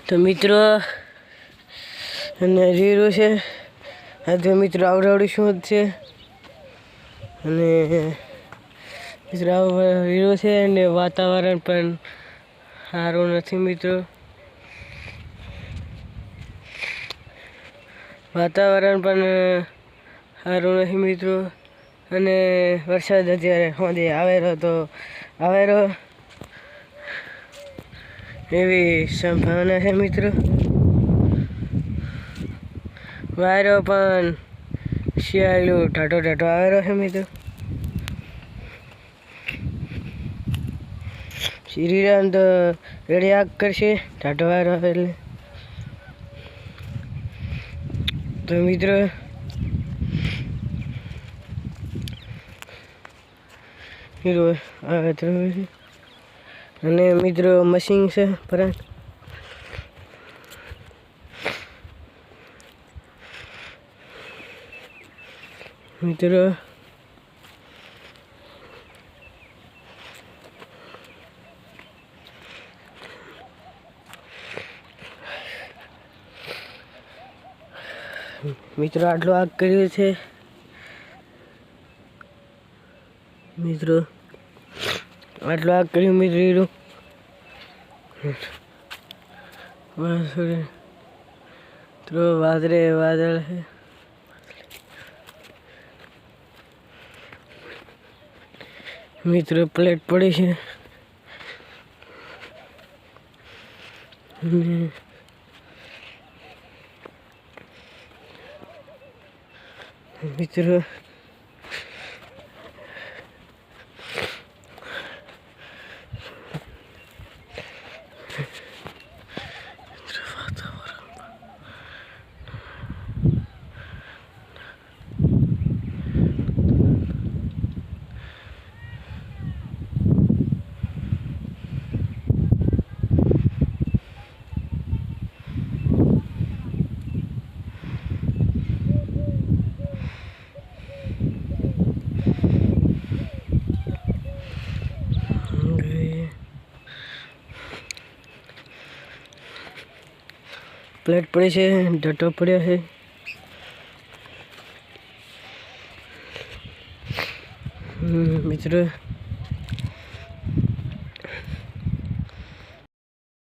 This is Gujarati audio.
તો મિત્રો અને રીરો છે આ તો મિત્રો આવડાવડી શું જ છે અને મિત્રો રીરો છે અને વાતાવરણ પણ સારું નથી મિત્રો. વાતાવરણ પણ સારું નથી મિત્રો અને વરસાદ અત્યારે સાંજે આવેલો તો આવેલો એવી સંભાવના છે મિત્રો. વાયરો પણ શિયાળું ટાટો ટાટો આવેલો છે મિત્રો. શ્રીરામ તો રેડી આગ કરશે ટાટો વાયરો આવે એટલે. તો મિત્રો હીરો આવે તો અને મિત્રો મશીન છે પરત મિત્રો મિત્રો આટલો આગ કર્યો છે મિત્રો આટલો આગ કર્યું મિત્રો તો વાદળે વાદળ છે મિત્રો. પ્લેટ પડી છે મિત્રો પ્લેટ પડી છે ડટો પડ્યો છે મિત્રો.